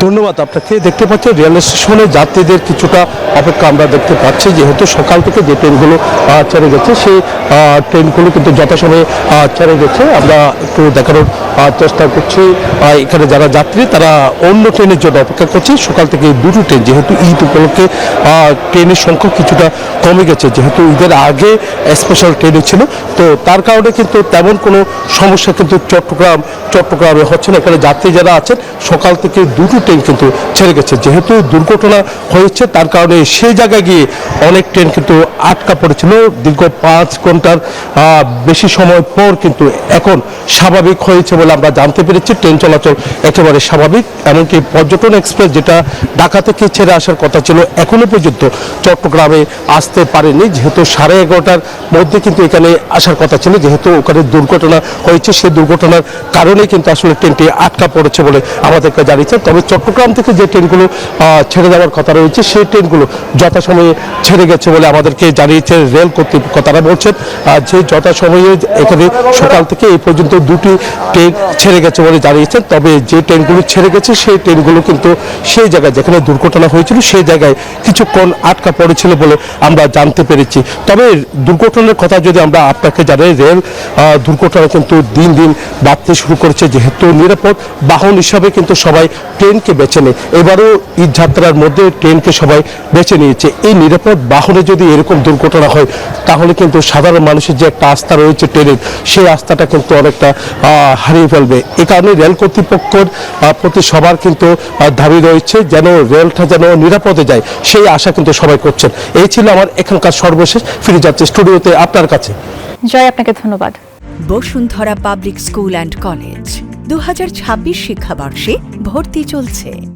ধন্যবাদ আপনাকে। দেখতে পাচ্ছি রেল স্টেশনে যাত্রীদের কিছুটা অপেক্ষা আমরা দেখতে পাচ্ছি, যেহেতু সকাল থেকে যে ট্রেনগুলো ছেড়ে গেছে সেই ট্রেনগুলো কিন্তু যথাসময়ে ছেড়ে গেছে। আমরা একটু দেখানোর চেষ্টা করছি। এখানে যারা যাত্রী তারা অন্য ট্রেনের জন্য অপেক্ষা করছে। সকাল থেকে দুটো ট্রেন, যেহেতু ঈদ উপলক্ষে ট্রেনের সংখ্যা কিছুটা কমে গেছে, যেহেতু ঈদের আগে স্পেশাল ট্রেনে ছিল, তো তার কারণে কিন্তু তেমন কোনো সমস্যা কিন্তু চট্টগ্রামে হচ্ছে না। এখানে যাত্রী যারা আছেন সকাল থেকে দুটো ট্রেন কিন্তু ছেড়ে গেছে। যেহেতু দুর্ঘটনা হয়েছে তার কারণে সেই জায়গায় গিয়ে অনেক ট্রেন কিন্তু আটকা পড়েছিল। দীর্ঘ 5 ঘন্টার বেশি সময় পর কিন্তু এখন স্বাভাবিক হয়েছে বলে আমরা জানতে পেরেছি। ট্রেন চলাচল একেবারে স্বাভাবিক। এমনকি পর্যটন এক্সপ্রেস যেটা ঢাকা থেকে ছেড়ে আসার কথা ছিল এখনো পর্যন্ত চট্টগ্রামে আসতে পারেনি, যেহেতু 11:30টার মধ্যে কিন্তু এখানে আসার কথা ছিল। যেহেতু ওখানে দুর্ঘটনা হয়েছে, সেই দুর্ঘটনার কারণে কিন্তু আসলে ট্রেনটি আটকা পড়েছে বলে আমাদেরকে জানিয়েছে। তবে চট্টগ্রাম থেকে যে ট্রেনগুলো ছেড়ে যাওয়ার কথা রয়েছে সেই ট্রেনগুলো যথাসময়ে ছেড়ে গেছে বলে আমাদেরকে জানিয়েছে রেল কর্তৃপক্ষ। তারা বলছেন যে যথাসময়ে এখানে সকাল থেকে এই পর্যন্ত দুটি ট্রেন ছেড়ে গেছে বলে জানিয়েছেন। তবে যে ট্রেনগুলো ছেড়ে গেছে সেই ট্রেনগুলো কিন্তু সেই জায়গায় যেখানে দুর্ঘটনা হয়েছিল সেই জায়গায় কিছুক্ষণ আটকা পড়েছিল বলে আমরা জানতে পেরেছি। তবে দুর্ঘটনার কথা যদি আমরা আপনাকে জানাই, রেল দুর্ঘটনা কিন্তু দিন দিন বাড়তে শুরু করেছে। যেহেতু নিরাপদ বাহন হিসাবে কিন্তু সবাই ট্রেনকে বেছে নেয়, এবারও ঈদ যাত্রার মধ্যে ট্রেনকে সবাই বেছে নিয়েছে। এই নিরাপদ বাহনে যদি এরকম দুর্ঘটনা হয় তাহলে কিন্তু সাধারণ মানুষের যে একটা আস্থা রয়েছে ট্রেনের, সেই আস্থাটা কিন্তু অনেকটা হারিয়ে ফেলবে। এই কারণে রেল কর্তৃপক্ষের প্রতি সবার কিন্তু দাবি রয়েছে যেন রেলটা যেন নিরাপদে যায়, সেই আশা কিন্তু সবাই করছেন। এই ছিল আমার এখানকার সর্বশেষ। ফিরে যাচ্ছে স্টুডিওতে আপনার কাছে। জয়, আপনাকে ধন্যবাদ। Bashundhara public school and college 2026 শিক্ষাবর্ষে ভর্তি চলছে।